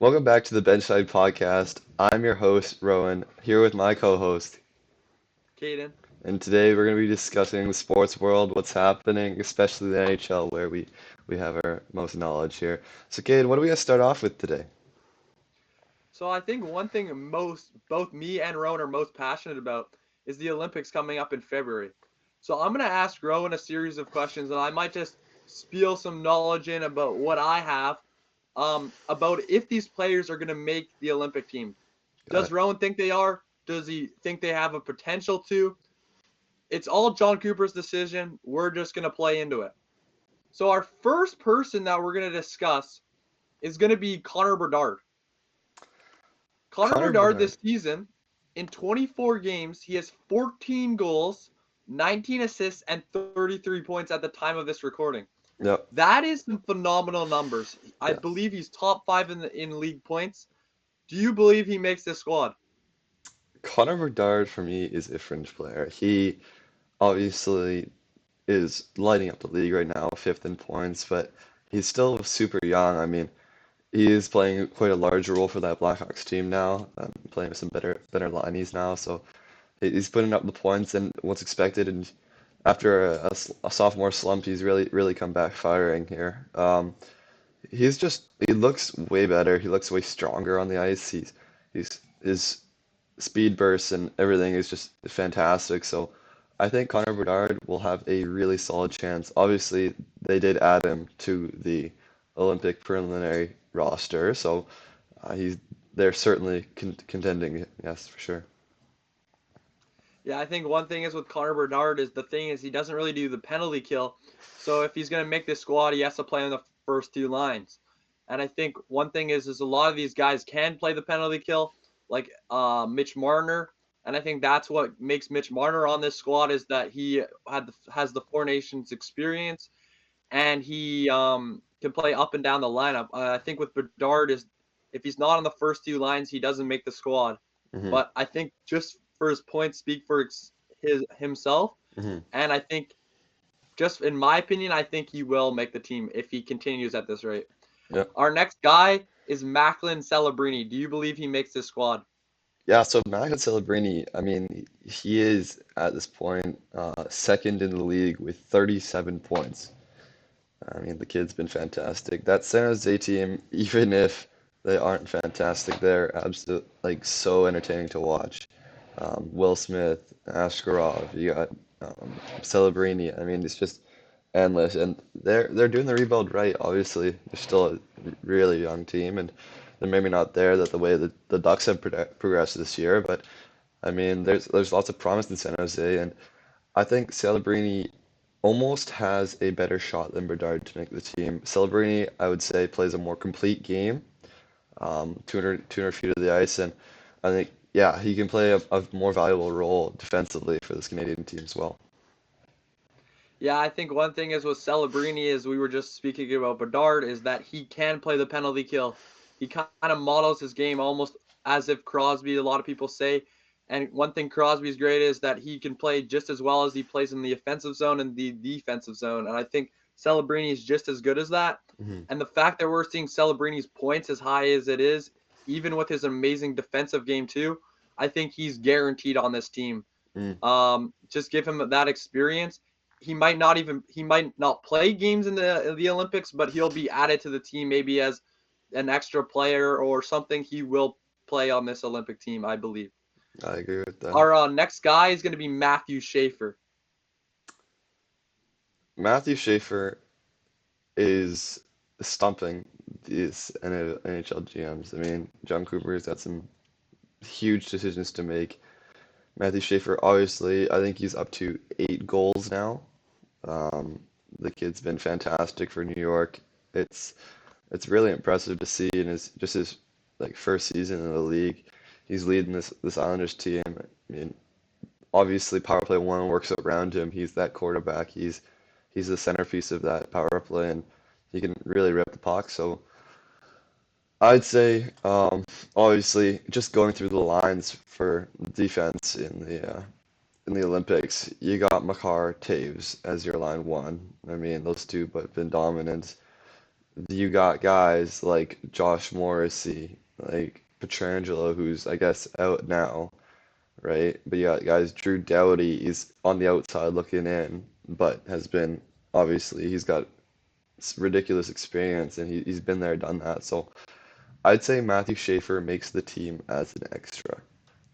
Welcome back to the Benchside Podcast. I'm your host, Rowan, here with my co-host, Kaden. and today we're going to be discussing the sports world, what's happening, especially the NHL, where we have our most knowledge here. So, Cade, what are we going to start off with today? So I think one thing both me and Rowan are most passionate about is the Olympics coming up in February. So I'm gonna ask Rowan a series of questions, and I might just spill some knowledge in about what I have about if these players are gonna make the Olympic team. Got Does it. Rowan think they are? Does he think they have a potential to? It's all John Cooper's decision. We're just gonna play into it. So our first person that we're gonna discuss is gonna be Connor Bedard. Connor Connor Bedard Bedard. this season, in 24 games, he has 14 goals, 19 assists, and 33 points at the time of this recording. Yep. That is some phenomenal numbers. I Yes. believe he's top five in league points. Do you believe he makes this squad? Connor Bedard for me is a fringe player. He obviously is lighting up the league right now, fifth in points, but he's still super young. I mean, he is playing quite a large role for that Blackhawks team now, playing with some better lineies now. So he's putting up the points and what's expected. And after a sophomore slump, he's really come back firing here. He looks way better. He looks way stronger on the ice. He's his speed bursts and everything is just fantastic. So I think Connor Bedard will have a really solid chance. Obviously, they did add him to the Olympic preliminary roster, so he's they're certainly contending. Yes, for sure. Yeah, I think one thing is with Connor Bedard is the thing is he doesn't really do the penalty kill. So if he's going to make this squad, he has to play on the first two lines. And I think one thing is a lot of these guys can play the penalty kill, like Mitch Marner. And I think that's what makes Mitch Marner on this squad is that he has the Four Nations experience and he can play up and down the lineup. I think with Bedard is if he's not on the first two lines, he doesn't make the squad. Hmm. But I think just for his points speak for his himself, Hmm. and I think just in my opinion, I think he will make the team if he continues at this rate. Yep. Our next guy is Macklin Celebrini. Do you believe he makes this squad? Yeah, so Matt Celebrini, I mean, he is at this point second in the league with 37 points. I mean, the kid's been fantastic. That San Jose team, even if they aren't fantastic, they're absolute like so entertaining to watch. Will Smith, Askarov, you got Celebrini. I mean, it's just endless, and they're doing the rebuild right. Obviously, they're still a really young team, and they're maybe not there that the way that the Ducks have progressed this year. But I mean, there's lots of promise in San Jose, and I think Celebrini almost has a better shot than Bedard to make the team. Celebrini, I would say, plays a more complete game, 200 feet of the ice, and I think, yeah, he can play a more valuable role defensively for this Canadian team as well. Yeah, I think one thing is with Celebrini is we were just speaking about Bedard is that he can play the penalty kill. He kind of models his game almost as if Crosby, a lot of people say. And one thing Crosby's great is that he can play just as well as he plays in the offensive zone and the defensive zone. And I think Celebrini is just as good as that. Hmm. And the fact that we're seeing Celebrini's points as high as it is, even with his amazing defensive game too, I think he's guaranteed on this team. Mm. Just give him that experience. He might not play games in the Olympics, but he'll be added to the team maybe as an extra player or something. He will play on this Olympic team, I believe. I agree with that. Our next guy is going to be Matthew Schaefer. Matthew Schaefer is stumping these NHL GMs. I mean, John Cooper's got some huge decisions to make. Matthew Schaefer, obviously, I think he's up to 8 goals now. Um, the kid's been fantastic for New York. It's it's really impressive to see in his like first season in the league. He's leading this Islanders team. I mean, obviously, power play one works around him. He's that quarterback. He's the centerpiece of that power play, and he can really rip the puck. So I'd say, obviously, just going through the lines for defense in the Olympics, you got Makar, Taves as your line one. I mean, those two but been dominant. you got guys like Josh Morrissey, like Petrangelo, who's I guess out now, right? But you got guys, Drew Doughty is on the outside looking in, but has been obviously he's got ridiculous experience and he's been there, done that. So I'd say Matthew Schaefer makes the team as an extra.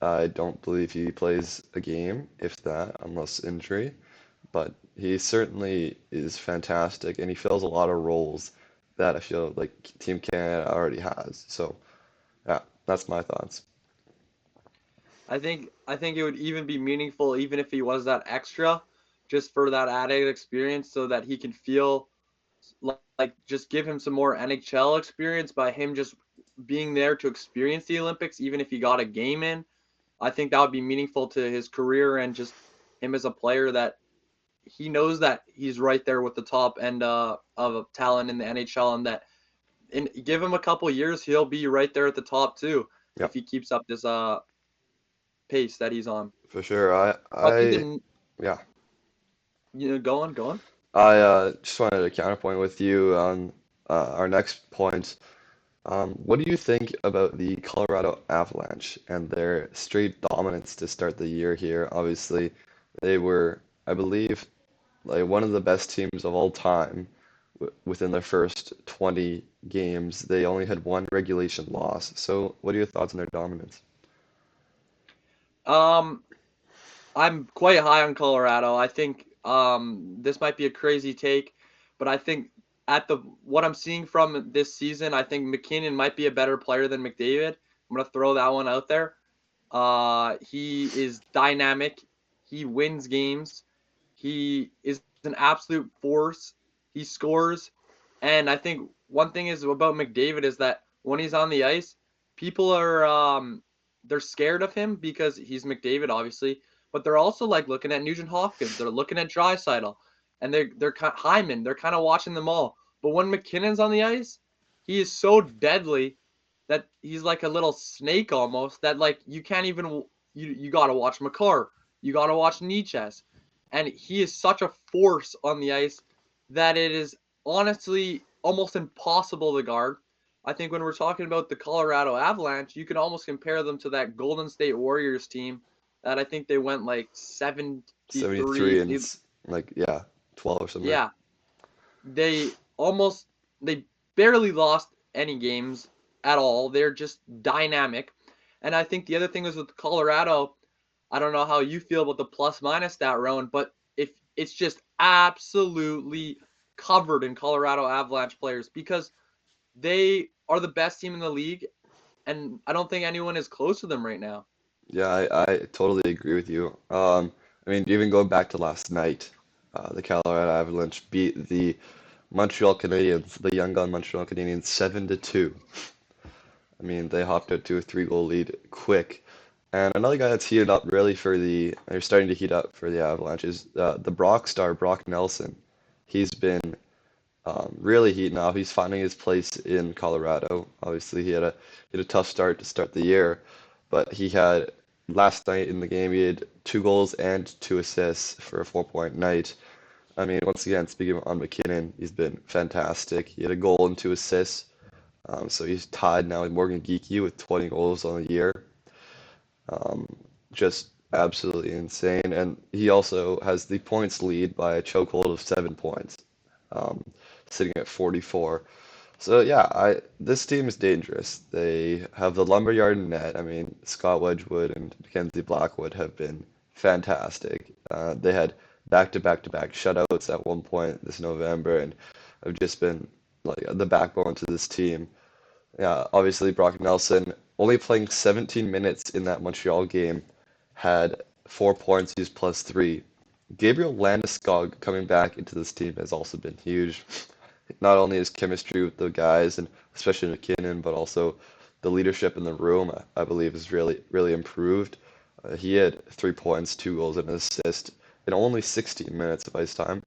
I don't believe he plays a game, if that, unless injury, but he certainly is fantastic and he fills a lot of roles that I feel like Team Canada already has. So, yeah, that's my thoughts. I think it would even be meaningful even if he was that extra, just for that added experience, so that he can feel like just give him some more NHL experience by him just being there to experience the Olympics, even if he got a game in. I think that would be meaningful to his career and just him as a player, that he knows that he's right there with the top end of talent in the NHL, and that give him a couple years, he'll be right there at the top too Yep, if he keeps up this pace that he's on. for sure. I think the Yeah, go on. I just wanted to counterpoint with you on our next point. What do you think about the Colorado Avalanche and their straight dominance to start the year here? Obviously, they were, I believe, like one of the best teams of all time within their first 20 games. They only had one regulation loss. So, what are your thoughts on their dominance? Um, I'm quite high on Colorado. I think this might be a crazy take, but I think at the what I'm seeing from this season, I think McKinnon might be a better player than McDavid. I'm gonna throw that one out there. He is dynamic. He wins games. He is an absolute force. He scores. And I think one thing is about McDavid is that when he's on the ice, people are they're scared of him because he's McDavid, obviously, but they're also like looking at Nugent Hopkins. They're looking at Drysaitel, and they're kind of Hyman. They're kind of watching them all. But when McKinnon's on the ice, he is so deadly that he's like a little snake almost. That like you can't even you got to watch Makar. You got to watch Niches, and he is such a force on the ice that it is honestly almost impossible to guard. I think when we're talking about the Colorado Avalanche, you can almost compare them to that Golden State Warriors team that I think they went like 73 73. and like, yeah, 12 or something. Yeah, they almost they barely lost any games at all. They're just dynamic. And I think the other thing is with Colorado, I don't know how you feel about the plus minus stat, Rowan, but if it's just absolutely covered in Colorado Avalanche players because they are the best team in the league, and I don't think anyone is close to them right now. Yeah, I totally agree with you. I mean, even going back to last night, the Colorado Avalanche beat the Montreal Canadiens, the young gun Montreal Canadiens, 7-2. I mean, they hopped out to a three-goal lead quick. And another guy that's heated up really they're starting to heat up for the Avalanche is the Brock star, Brock Nelson. He's been really heating up. He's finding his place in Colorado. Obviously, he had a tough start to start the year, but he had last night in the game, he had 2 goals and 2 assists for a 4-point night. I mean, once again, speaking on McKinnon, he's been fantastic. He had a goal and 2 assists. So he's tied now with Morgan Geekie with 20 goals on the year. Um, just absolutely insane. And he also has the points lead by a chokehold of 7 points, um, sitting at 44. So yeah, I this team is dangerous. They have the lumberyard net. I mean, Scott Wedgwood and Mackenzie Blackwood have been fantastic. They had back-to-back-to-back shutouts at one point this November, and have just been like the backbone to this team. Yeah, obviously Brock Nelson only playing 17 minutes in that Montreal game had 4 points. He's +3. Gabriel Landeskog coming back into this team has also been huge. Not only his chemistry with the guys and especially McKinnon, but also the leadership in the room, I believe, has really improved. He had 3 points, 2 goals, and an assist in only 16 minutes of ice time.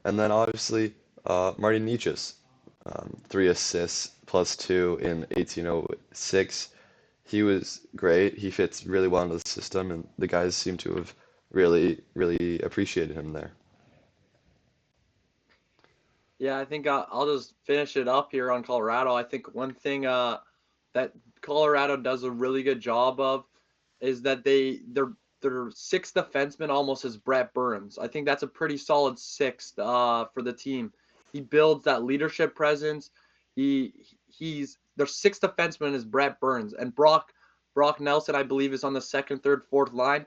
And then obviously Marty Necas, 3 assists +2 in 1806. He was great. He fits really well into the system, and the guys seem to have really appreciated him there. Yeah, I think I'll just finish it up here on Colorado. I think one thing that Colorado does a really good job of is that their sixth defenseman almost is Brett Burns. I think that's a pretty solid sixth for the team. He builds that leadership presence. He's their sixth defenseman is Brett Burns, and Brock Nelson I believe is on the second, third, fourth line.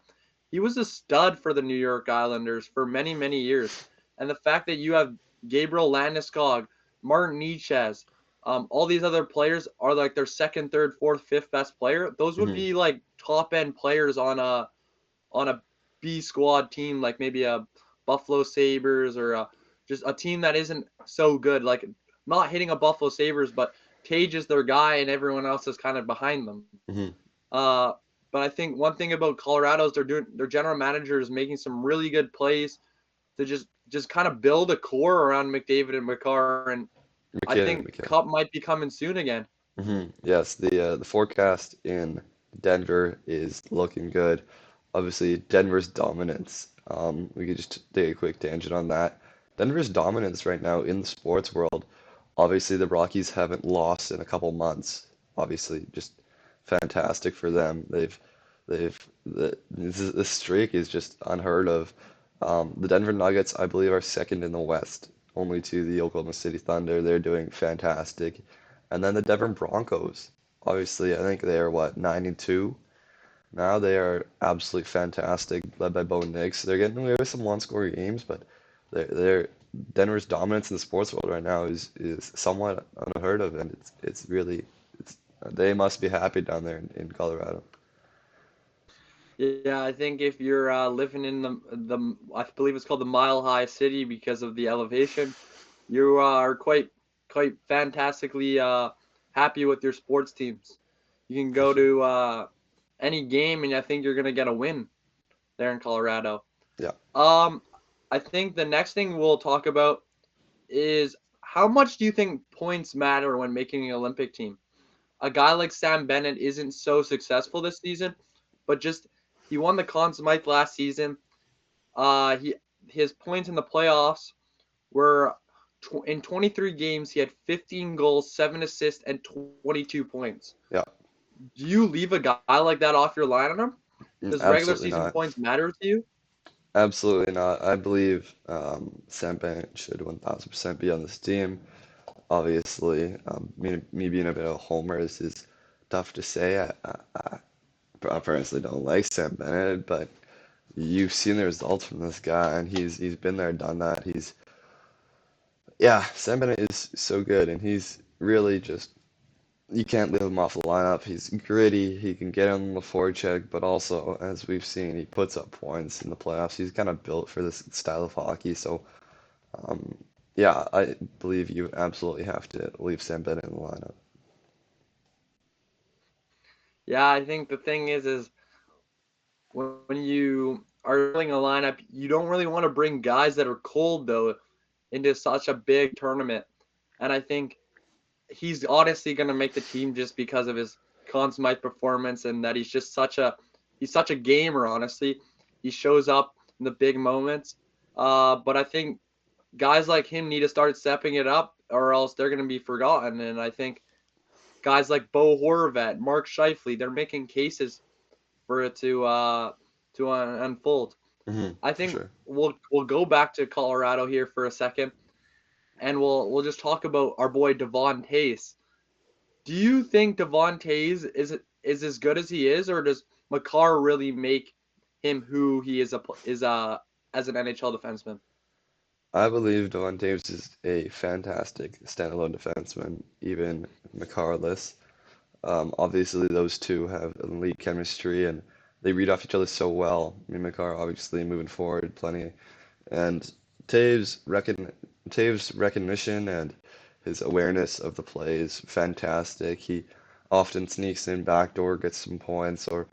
He was a stud for the New York Islanders for many years, and the fact that you have Gabriel Landeskog, Martin Necas, all these other players are like their second, third, fourth, fifth best player. Those would Hmm. be like top end players on a B squad team, like maybe a Buffalo Sabres or just a team that isn't so good. Like not hitting a Buffalo Sabres, but Tage is their guy and everyone else is kind of behind them. Hmm. Uh, but I think one thing about Colorado is their general manager is making some really good plays to just kind of build a core around McDavid and McCarr, and I McKinnon, think McKinnon. Cup might be coming soon again. Yes, the forecast in Denver is looking good. Obviously, Denver's dominance. We could just take a quick tangent on that. Denver's dominance right now in the sports world. Obviously, the Rockies haven't lost in a couple months. Obviously, just fantastic for them. This streak is just unheard of. The Denver Nuggets, I believe, are second in the West, only to the Oklahoma City Thunder. They're doing fantastic. And then the Denver Broncos. Obviously, I think they are what, 9-2 now. They are absolutely fantastic, led by Bo Nix. They're getting away with some one-score games, but they're Denver's dominance in the sports world right now is somewhat unheard of, and it's really it's they must be happy down there in Colorado. Yeah, I think if you're living in the I believe it's called the Mile High City because of the elevation, you are quite fantastically happy with your sports teams. You can For go sure. to any game and I think you're gonna get a win there in Colorado. Yeah. Um, I think the next thing we'll talk about is how much do you think points matter when making an Olympic team? A guy like Sam Bennett isn't so successful this season, but just he won the Conn Smythe last season. He his points in the playoffs were in 23 games. He had 15 goals, 7 assists, and 22 points. Yeah. Do you leave a guy like that off your lineup? Does regular Absolutely season not. points matter to you? Absolutely not. I believe Sam Bennett should 1000% be on this team. Obviously, me being a bit of a homer, this is tough to say. I personally don't like Sam Bennett, but you've seen the results from this guy, and he's been there, done that. Yeah, Sam Bennett is so good, and he's really just you can't leave him off the lineup. He's gritty. He can get on the forecheck, but also, as we've seen, he puts up points in the playoffs. He's kind of built for this style of hockey. So, um, yeah, I believe you absolutely have to leave Sam Bennett in the lineup. Yeah, I think the thing is when you are building a lineup, you don't really want to bring guys that are cold though into such a big tournament. And I think he's honestly going to make the team just because of his Conn Smythe performance and that he's such a gamer. Honestly, he shows up in the big moments. But I think guys like him need to start stepping it up, or else they're going to be forgotten. And I think guys like Bo Horvat, Mark Scheifele, they're making cases for it to unfold. I For think sure. we'll go back to Colorado here for a second, and we'll just talk about our boy Devon Tays. Do you think Devon Tays is as good as he is, or does Makar really make him who he is as an NHL defenseman? I believe Devon Davis is a fantastic standalone defenseman, even McCarless. Obviously, those two have elite chemistry and they read off each other so well. I mean, McCarr obviously moving forward plenty, and Taves recon Taves' recognition and his awareness of the play is fantastic. He often sneaks in backdoor, gets some points, or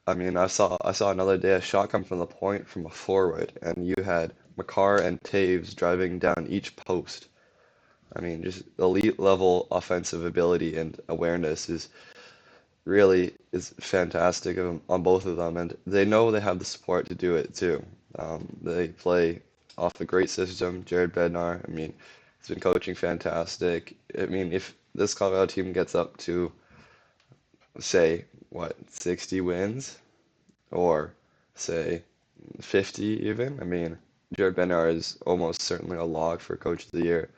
I mean, I saw another day a shot come from the point from a forward, and you had McCarr and Taves driving down each post. I mean, just elite level offensive ability and awareness is fantastic on both of them, and they know they have the support to do it too. They play off a great system. Jared Bednar, I mean, He's been coaching fantastic. I mean, if this Colorado team gets up to, say, what, 60 wins or say 50 even, I mean, Jared Bednar is almost certainly a lock for Coach of the Year.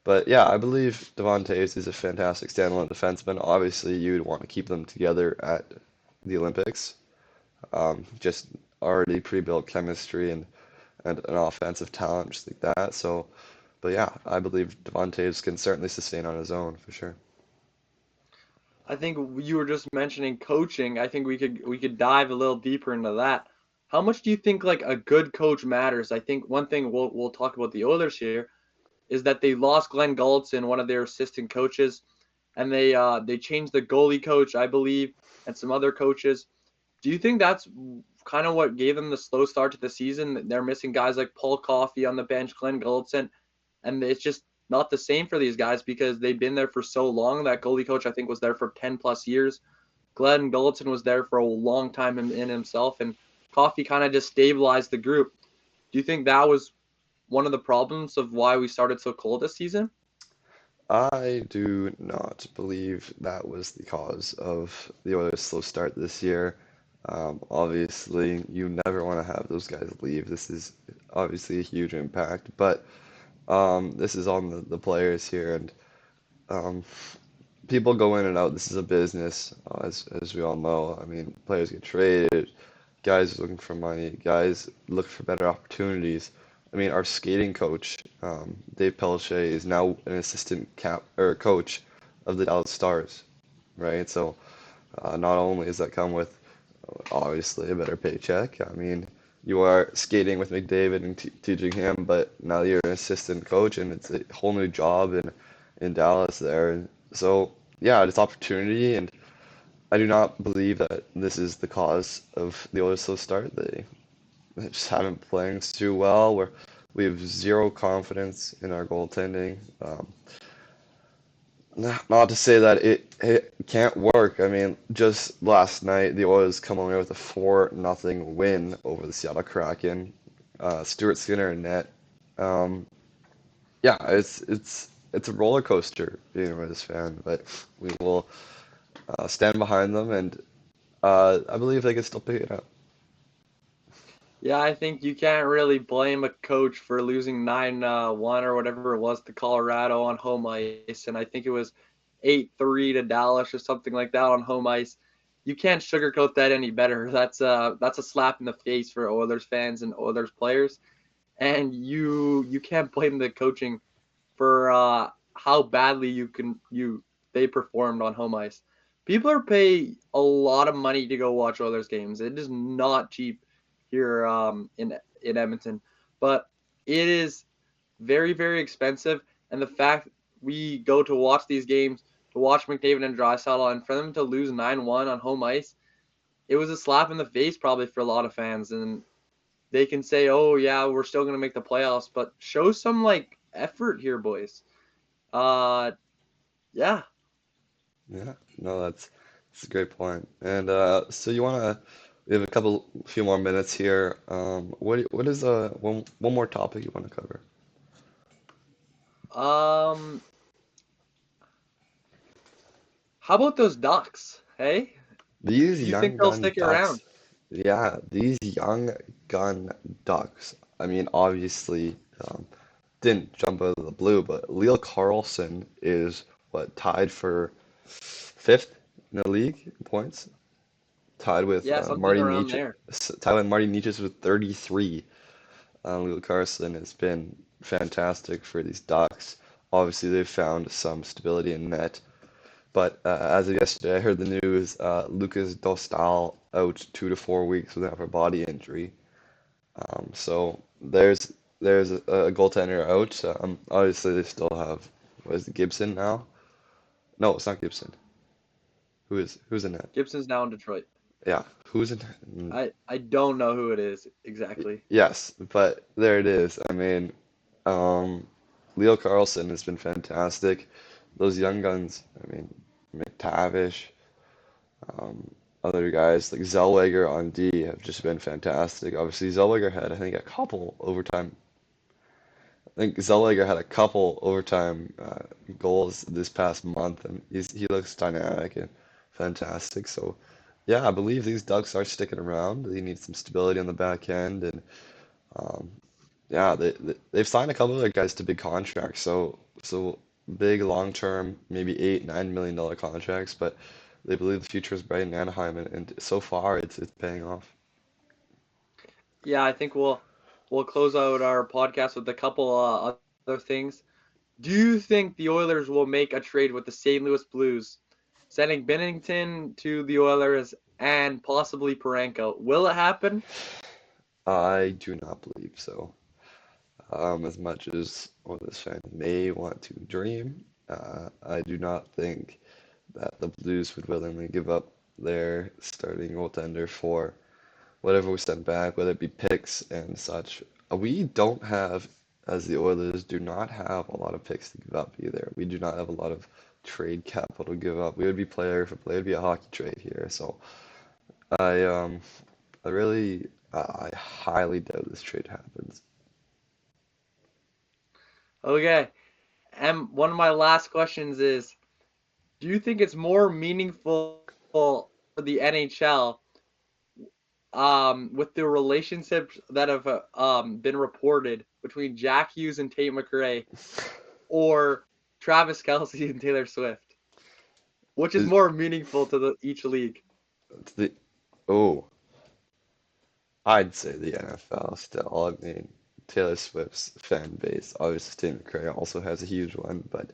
But yeah, I believe Devon Toews is a fantastic standalone defenseman. Obviously, you'd want to keep them together at the Olympics. Just already pre-built chemistry and an offensive talent just like that. So, but yeah, I believe Devon Toews can certainly sustain on his own for sure. I think you were just mentioning coaching. I think we could dive a little deeper into that. How much do you think like a good coach matters? I think one thing we'll talk about the Oilers here is that they lost Glenn Gulletson, one of their assistant coaches, and they changed the goalie coach, I believe, and some other coaches. Do you think that's kind of what gave them the slow start to the season? They're missing guys like Paul Coffey on the bench, Glenn Gulletson, and it's just not the same for these guys because they've been there for so long. That goalie coach, I think, was there for 10 plus years. Glenn Gulletson was there for a long time in himself, and Coffey kind of just stabilized the group. Do you think that was one of the problems of why we started so cold this season? I do not believe that was the cause of the Oilers' slow start this year. Obviously, you never want to have those guys leave. This is obviously a huge impact, but this is on the players here, and um, people go in and out. This is a business, as we all know. I mean, players get traded, guys are looking for money, guys look for better opportunities. I mean, our skating coach, Dave Pelche, is now an assistant cap or coach of the Dallas Stars, right? So not only does that come with obviously a better paycheck. I mean, you are skating with McDavid and t teaching him, but now you're an assistant coach, and it's a whole new job in Dallas there. And so yeah, it's opportunity, and I do not believe that this is the cause of the Oilers' slow start. They just haven't been playing too well. We have zero confidence in our goaltending. Not to say that it can't work. I mean, just last night, the Oilers come away with a 4-0 win over the Seattle Kraken. Stuart Skinner in net. Um, yeah, it's a roller coaster being a Oilers fan, but we will stand behind them, and I believe they can still pick it up. Yeah, I think you can't really blame a coach for losing 9-1 or whatever it was to Colorado on home ice, and I think it was 8-3 to Dallas or something like that on home ice. You can't sugarcoat that any better. That's a slap in the face for Oilers fans and Oilers players, and you can't blame the coaching for how badly they performed on home ice. People are paying a lot of money to go watch Oilers games. It is not cheap here in Edmonton, but it is very expensive. And the fact we go to watch these games to watch McDavid and Draisaitl, and for them to lose 9-1 on home ice, it was a slap in the face probably for a lot of fans. And they can say, "Oh yeah, we're still gonna make the playoffs," but show some like effort here, boys. Uh, yeah. Yeah, no, that's a great point. And so we have few more minutes here. What is one more topic you want to cover? Um, how about those Ducks? Hey, These do you think young they'll gun stick ducks, around? yeah, these young gun ducks. I mean, obviously, didn't jump out of the blue, but Leo Carlson is what tied for fifth in the league in points, tied with Yeah, something around there. Tied with Marty Nietzsche with 33. Leo Carlson has been fantastic for these Ducks. Obviously, they've found some stability in net. But as of yesterday, I heard the news: Lucas Dostal out 2 to 4 weeks with an upper body injury. So there's a goaltender out. Obviously, they still have what is it, Gibson now? No, it's not Gibson. Who's in it? Gibson's now in Detroit. Yeah, who's in it? I don't know who it is exactly. Yes, but there it is. I mean, um, Leo Carlson has been fantastic. Those young guns, I mean, McTavish. Um, Other guys like Zellweger on D have just been fantastic. Obviously, Zellweger had, I think, a couple overtime I think Zellweger had a couple overtime goals this past month, and he looks dynamic and fantastic. So, yeah, I believe these Ducks are sticking around. They need some stability on the back end, and um, yeah, they've signed a couple of other guys to big contracts. So big long term, maybe $8, $9 million contracts, but they believe the future is bright in Anaheim, and so far it's paying off. Yeah, I think we'll close out our podcast with a couple other things. Do you think the Oilers will make a trade with the St. Louis Blues, sending Bennington to the Oilers and possibly Parenko? Will it happen? I do not believe so. As much as Oilers fans may want to dream, I do not think that the Blues would willingly give up their starting goaltender for whatever we send back, whether it be picks and such. We don't have, as the Oilers, do not have a lot of picks to give up either. We do not have a lot of trade capital to give up. We would be player for player, it'd be a hockey trade here. So I I really I highly doubt this trade happens. Okay. And one of my last questions is, do you think it's more meaningful for the NHL with the relationships that have been reported between Jack Hughes and Tate McRae or Travis Kelce and Taylor Swift? Which is Is- more meaningful to each league? It's the oh, I'd say the NFL still. I mean, Taylor Swift's fan base, obviously Tim McRae also has a huge one, but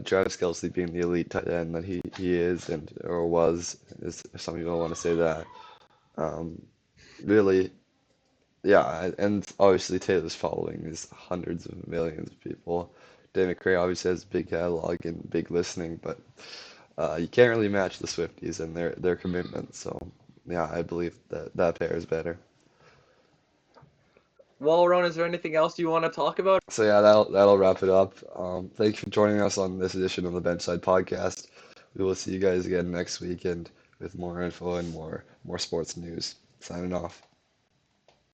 Travis Kelce being the elite tight end that he is and or was, is some people want to say that. Um, really, yeah, and obviously Taylor's following is hundreds of millions of people. Dave McRae obviously has a big catalog and big listening, but you can't really match the Swifties and their commitment. So yeah, I believe that that pair is better. Well, Ron, is there anything else you want to talk about? So yeah, that'll wrap it up. Thank you for joining us on this edition of the Benchside Podcast. We will see you guys again next weekend with more info and more sports news. Signing off.